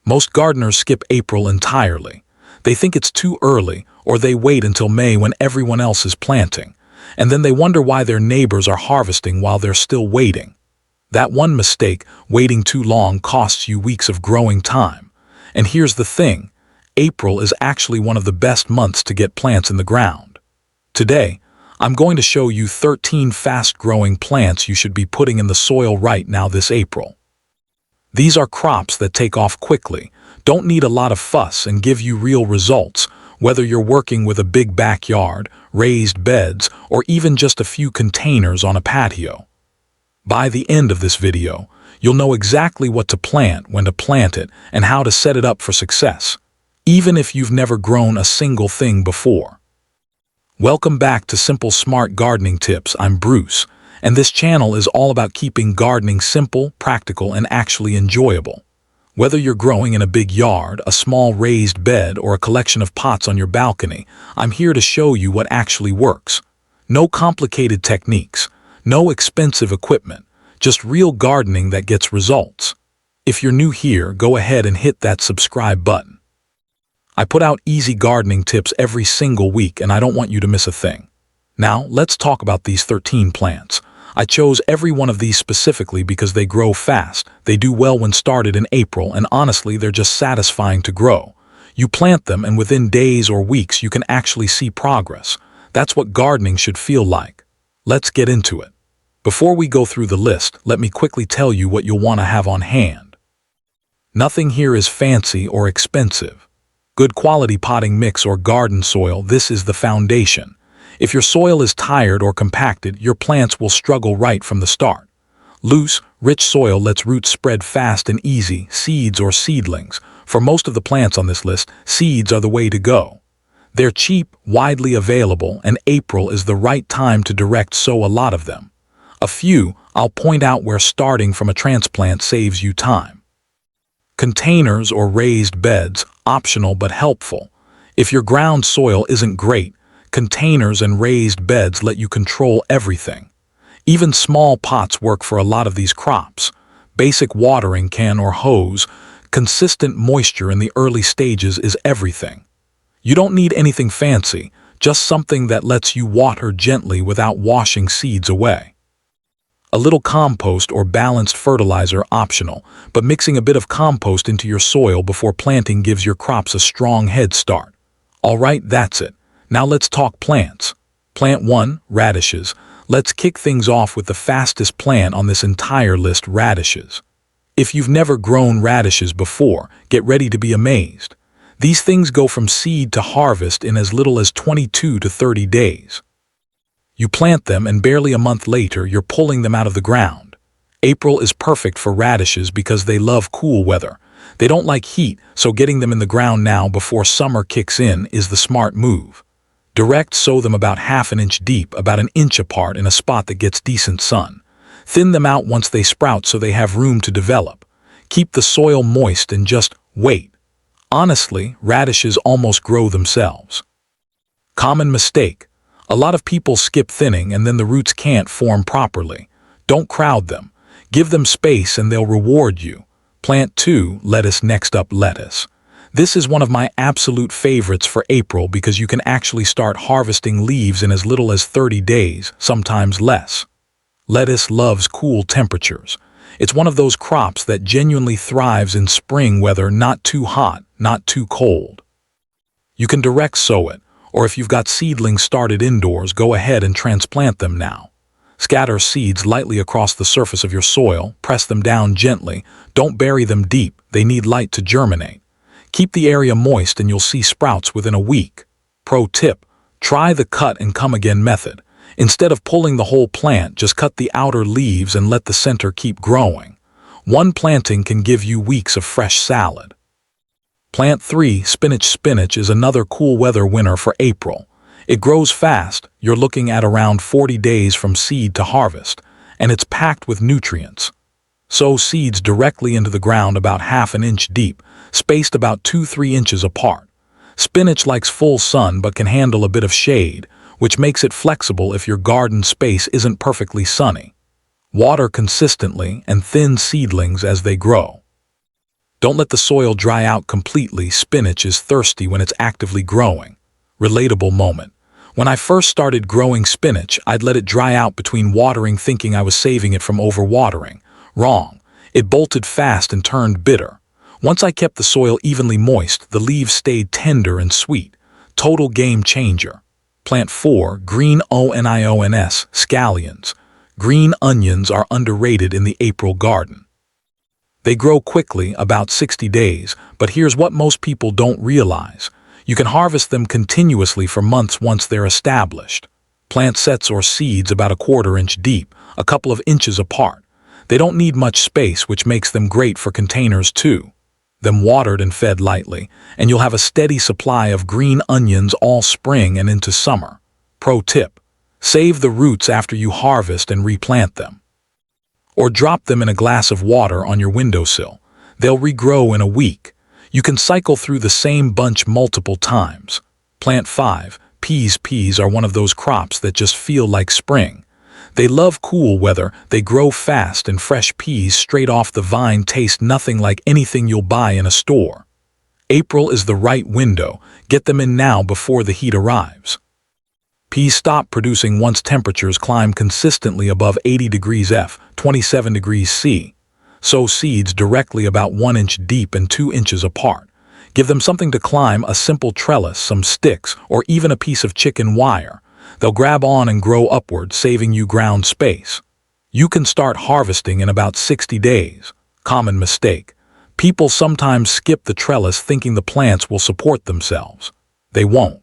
Most gardeners skip April entirely. They think it's too early, or they wait until May when everyone else is planting, and then they wonder why their neighbors are harvesting while they're still waiting. That one mistake, waiting too long, costs you weeks of growing time. And here's the thing, April is actually one of the best months to get plants in the ground. Today, I'm going to show you 13 fast-growing plants you should be putting in the soil right now this April. These are crops that take off quickly, don't need a lot of fuss, and give you real results, whether you're working with a big backyard, raised beds, or even just a few containers on a patio. By the end of this video, you'll know exactly what to plant, when to plant it, and how to set it up for success, even if you've never grown a single thing before. Welcome back to Simple Smart Gardening Tips. I'm Bruce, and this channel is all about keeping gardening simple, practical, and actually enjoyable. Whether you're growing in a big yard, a small raised bed, or a collection of pots on your balcony, I'm here to show you what actually works. No complicated techniques, no expensive equipment, just real gardening that gets results. If you're new here, go ahead and hit that subscribe button. I put out easy gardening tips every single week, and I don't want you to miss a thing. Now, let's talk about these 13 plants. I chose every one of these specifically because they grow fast, they do well when started in April, and honestly, they're just satisfying to grow. You plant them, and within days or weeks, you can actually see progress. That's what gardening should feel like. Let's get into it. Before we go through the list, let me quickly tell you what you'll want to have on hand. Nothing here is fancy or expensive. Good quality potting mix or garden soil, this is the foundation. If your soil is tired or compacted, your plants will struggle right from the start. Loose, rich soil lets roots spread fast and easy, seeds or seedlings. For most of the plants on this list, seeds are the way to go. They're cheap, widely available, and April is the right time to direct sow a lot of them. A few, I'll point out where starting from a transplant saves you time. Containers or raised beds, optional but helpful. If your ground soil isn't great, containers and raised beds let you control everything. Even small pots work for a lot of these crops. Basic watering can or hose, consistent moisture in the early stages is everything. You don't need anything fancy, just something that lets you water gently without washing seeds away. A little compost or balanced fertilizer optional, but mixing a bit of compost into your soil before planting gives your crops a strong head start. Alright, that's it. Now let's talk plants. Plant 1, radishes. Let's kick things off with the fastest plant on this entire list, radishes. If you've never grown radishes before, get ready to be amazed. These things go from seed to harvest in as little as 22 to 30 days. You plant them, and barely a month later, you're pulling them out of the ground. April is perfect for radishes because they love cool weather. They don't like heat, so getting them in the ground now before summer kicks in is the smart move. Direct sow them about ½ an inch deep, about an inch apart in a spot that gets decent sun. Thin them out once they sprout so they have room to develop. Keep the soil moist and just wait. Honestly, radishes almost grow themselves. Common mistake. A lot of people skip thinning and then the roots can't form properly. Don't crowd them. Give them space and they'll reward you. Plant 2, lettuce. Next up, lettuce. This is one of my absolute favorites for April because you can actually start harvesting leaves in as little as 30 days, sometimes less. Lettuce loves cool temperatures. It's one of those crops that genuinely thrives in spring weather, not too hot, not too cold. You can direct sow it, or if you've got seedlings started indoors, go ahead and transplant them now. Scatter seeds lightly across the surface of your soil, press them down gently, don't bury them deep, they need light to germinate. Keep the area moist and you'll see sprouts within a week. Pro tip, try the cut and come again method. Instead of pulling the whole plant, just cut the outer leaves and let the center keep growing. One planting can give you weeks of fresh salad. Plant 3, spinach. Spinach is another cool weather winner for April. It grows fast, you're looking at around 40 days from seed to harvest, and it's packed with nutrients. Sow seeds directly into the ground about ½ an inch deep, spaced about 2–3 inches apart. Spinach likes full sun but can handle a bit of shade, which makes it flexible if your garden space isn't perfectly sunny. Water consistently and thin seedlings as they grow. Don't let the soil dry out completely. Spinach is thirsty when it's actively growing. Relatable moment. When I first started growing spinach, I'd let it dry out between watering thinking I was saving it from overwatering. Wrong. It bolted fast and turned bitter. Once I kept the soil evenly moist, the leaves stayed tender and sweet. Total game changer. Plant 4, green onions, scallions. Green onions are underrated in the April garden. They grow quickly, about 60 days, but here's what most people don't realize. You can harvest them continuously for months once they're established. Plant sets or seeds about a 1/4 inch deep, a couple of inches apart. They don't need much space, which makes them great for containers too. Them watered and fed lightly, and you'll have a steady supply of green onions all spring and into summer. Pro tip: save the roots after you harvest and replant them. Or drop them in a glass of water on your windowsill. They'll regrow in a week. You can cycle through the same bunch multiple times. Plant 5, peas. Peas are one of those crops that just feel like spring. They love cool weather, they grow fast, and fresh peas straight off the vine taste nothing like anything you'll buy in a store. April is the right window. Get them in now before the heat arrives. Peas stop producing once temperatures climb consistently above 80 degrees F, 27 degrees C. Sow seeds directly about 1 inch deep and 2 inches apart. Give them something to climb, a simple trellis, some sticks, or even a piece of chicken wire. They'll grab on and grow upward, saving you ground space. You can start harvesting in about 60 days. Common mistake. People sometimes skip the trellis thinking the plants will support themselves. They won't.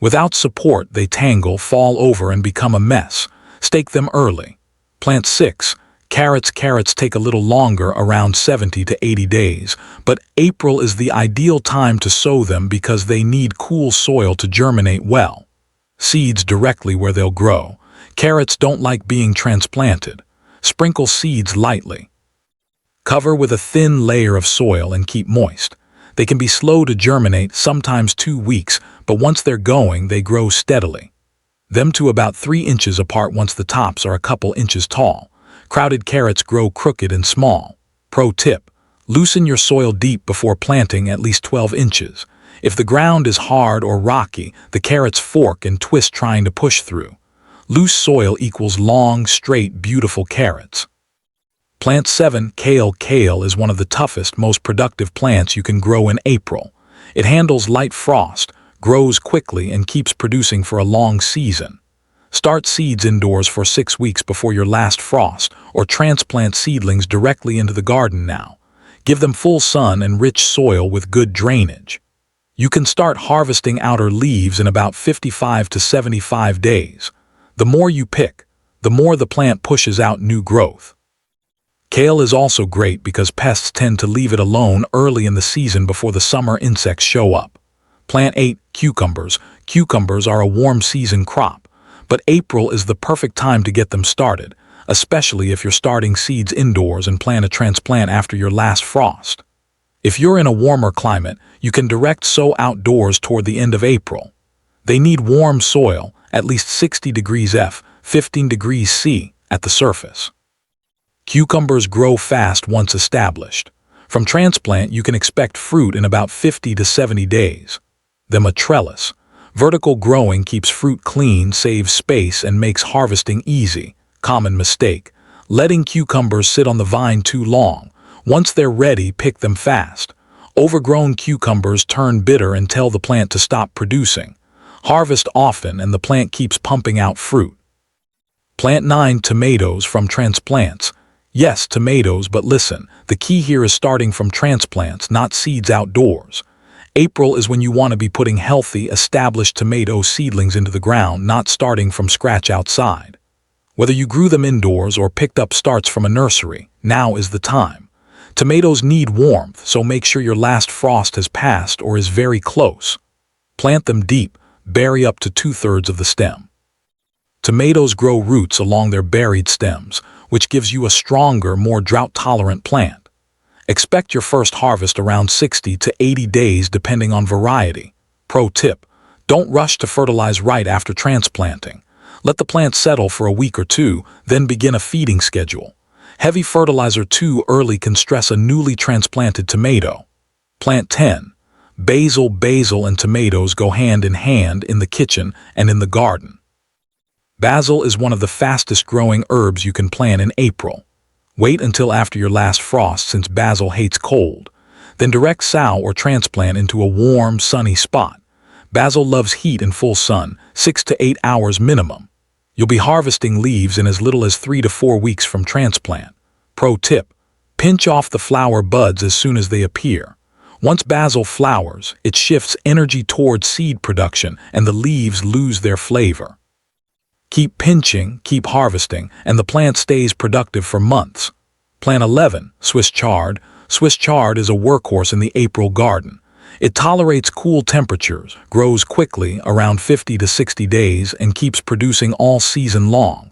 Without support, they tangle, fall over, and become a mess. Stake them early. Plant 6. Carrots. Carrots take a little longer, around 70 to 80 days, but April is the ideal time to sow them because they need cool soil to germinate well. Seeds directly where they'll grow. Carrots don't like being transplanted. Sprinkle seeds lightly. Cover with a thin layer of soil and keep moist. They can be slow to germinate, sometimes 2 weeks, but once they're going, they grow steadily. Them to about 3 inches apart once the tops are a couple inches tall. Crowded carrots grow crooked and small. Pro tip: loosen your soil deep before planting, at least 12 inches. If the ground is hard or rocky, the carrots fork and twist trying to push through. Loose soil equals long, straight, beautiful carrots. Plant 7. Kale. Kale is one of the toughest, most productive plants you can grow in April. It handles light frost, grows quickly, and keeps producing for a long season. Start seeds indoors for 6 weeks before your last frost, or transplant seedlings directly into the garden now. Give them full sun and rich soil with good drainage. You can start harvesting outer leaves in about 55 to 75 days. The more you pick, the more the plant pushes out new growth. Kale is also great because pests tend to leave it alone early in the season before the summer insects show up. Plant 8. Cucumbers. Cucumbers are a warm season crop, but April is the perfect time to get them started, especially if you're starting seeds indoors and plan to transplant after your last frost. If you're in a warmer climate, you can direct sow outdoors toward the end of April. They need warm soil, at least 60 degrees F, 15 degrees C, at the surface. Cucumbers grow fast once established. From transplant, you can expect fruit in about 50 to 70 days. Them a trellis. Vertical growing keeps fruit clean, saves space, and makes harvesting easy. Common mistake: letting cucumbers sit on the vine too long. Once they're ready, pick them fast. Overgrown cucumbers turn bitter and tell the plant to stop producing. Harvest often and the plant keeps pumping out fruit. Plant 9. Tomatoes. From transplants. Yes, tomatoes, but listen, the key here is starting from transplants, not seeds outdoors. April is when you want to be putting healthy, established tomato seedlings into the ground, not starting from scratch outside. Whether you grew them indoors or picked up starts from a nursery, now is the time. Tomatoes need warmth, so make sure your last frost has passed or is very close. Plant them deep, bury up to 2/3 of the stem. Tomatoes grow roots along their buried stems, which gives you a stronger, more drought-tolerant plant. Expect your first harvest around 60 to 80 days depending on variety. Pro tip: don't rush to fertilize right after transplanting. Let the plant settle for a week or two, then begin a feeding schedule. Heavy fertilizer too early can stress a newly transplanted tomato. Plant 10. Basil. Basil and tomatoes go hand in hand in the kitchen and in the garden. Basil is one of the fastest growing herbs you can plant in April. Wait until after your last frost since basil hates cold. Then direct sow or transplant into a warm, sunny spot. Basil loves heat and full sun, 6 to 8 hours minimum. You'll be harvesting leaves in as little as 3 to 4 weeks from transplant. Pro tip: pinch off the flower buds as soon as they appear. Once basil flowers, it shifts energy towards seed production and the leaves lose their flavor. Keep pinching, keep harvesting, and the plant stays productive for months. Plant 11. Swiss chard. Swiss chard is a workhorse in the April garden. It tolerates cool temperatures, grows quickly, around 50 to 60 days, and keeps producing all season long.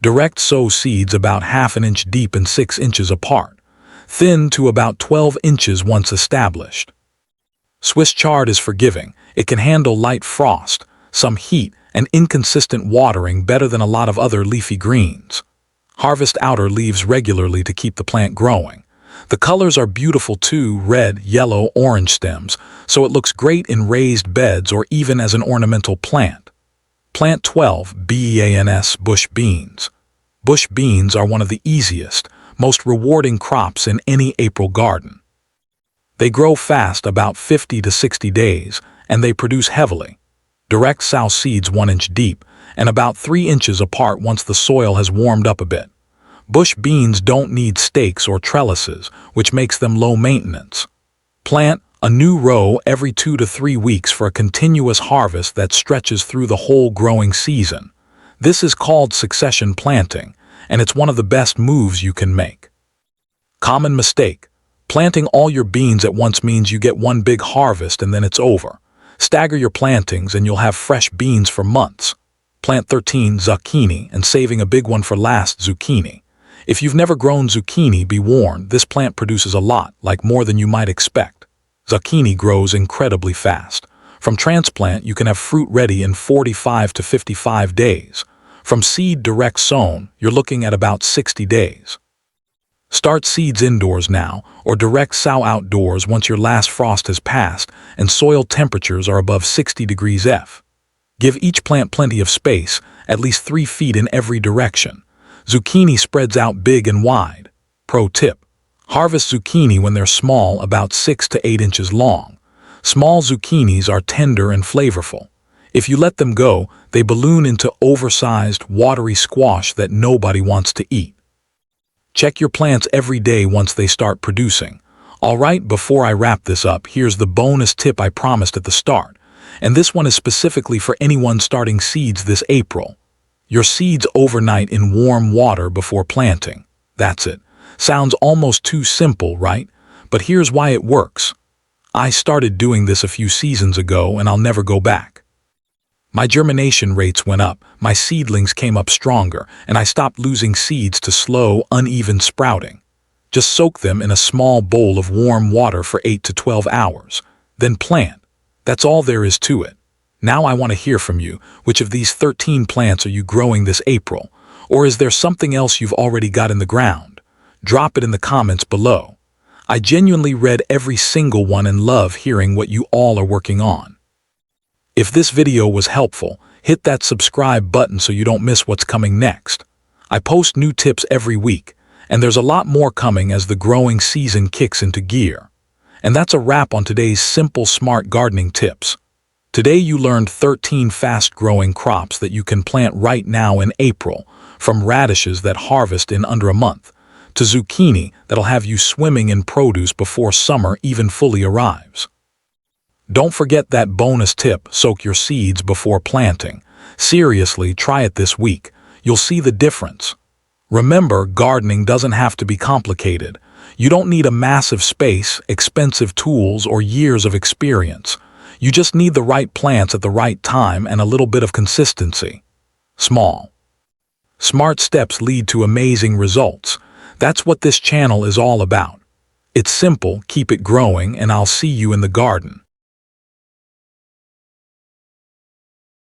Direct sow seeds about ½ inch deep and 6 inches apart. Thin to about 12 inches once established. Swiss chard is forgiving. It can handle light frost, some heat, and inconsistent watering better than a lot of other leafy greens. Harvest outer leaves regularly to keep the plant growing. The colors are beautiful too, red, yellow, orange stems, so it looks great in raised beds or even as an ornamental plant. Plant 12. Beans. Bush beans. Bush beans are one of the easiest, most rewarding crops in any April garden. They grow fast, about 50 to 60 days, and they produce heavily. Direct sow seeds 1 inch deep and about 3 inches apart once the soil has warmed up a bit. Bush beans don't need stakes or trellises, which makes them low maintenance. Plant a new row every 2 to 3 weeks for a continuous harvest that stretches through the whole growing season. This is called succession planting, and it's one of the best moves you can make. Common mistake: planting all your beans at once means you get one big harvest and then it's over. Stagger your plantings and you'll have fresh beans for months. Plant 13. Zucchini, and saving a big one for last: zucchini. If you've never grown zucchini, be warned, this plant produces a lot, like more than you might expect. Zucchini grows incredibly fast. From transplant, you can have fruit ready in 45 to 55 days. From seed direct sown, you're looking at about 60 days. Start seeds indoors now, or direct sow outdoors once your last frost has passed and soil temperatures are above 60 degrees F. Give each plant plenty of space, at least 3 feet in every direction. Zucchini spreads out big and wide. Pro tip: harvest zucchini when they're small, about 6 to 8 inches long. Small zucchinis are tender and flavorful. If you let them go, they balloon into oversized, watery squash that nobody wants to eat. Check your plants every day once they start producing. Alright, before I wrap this up, here's the bonus tip I promised at the start. And this one is specifically for anyone starting seeds this April. Your seeds overnight in warm water before planting. That's it. Sounds almost too simple, right? But here's why it works. I started doing this a few seasons ago and I'll never go back. My germination rates went up, my seedlings came up stronger, and I stopped losing seeds to slow, uneven sprouting. Just soak them in a small bowl of warm water for 8 to 12 hours. Then plant. That's all there is to it. Now I want to hear from you. Which of these 13 plants are you growing this April? Or is there something else you've already got in the ground? Drop it in the comments below. I genuinely read every single one and love hearing what you all are working on. If this video was helpful, hit that subscribe button so you don't miss what's coming next. I post new tips every week, and there's a lot more coming as the growing season kicks into gear. And that's a wrap on today's simple, smart gardening tips. Today you learned 13 fast-growing crops that you can plant right now in April, from radishes that harvest in under a month, to zucchini that'll have you swimming in produce before summer even fully arrives. Don't forget that bonus tip: soak your seeds before planting. Seriously, try it this week. You'll see the difference. Remember, gardening doesn't have to be complicated. You don't need a massive space, expensive tools, or years of experience. You just need the right plants at the right time and a little bit of consistency. Small, smart steps lead to amazing results. That's what this channel is all about. It's simple, keep it growing, and I'll see you in the garden.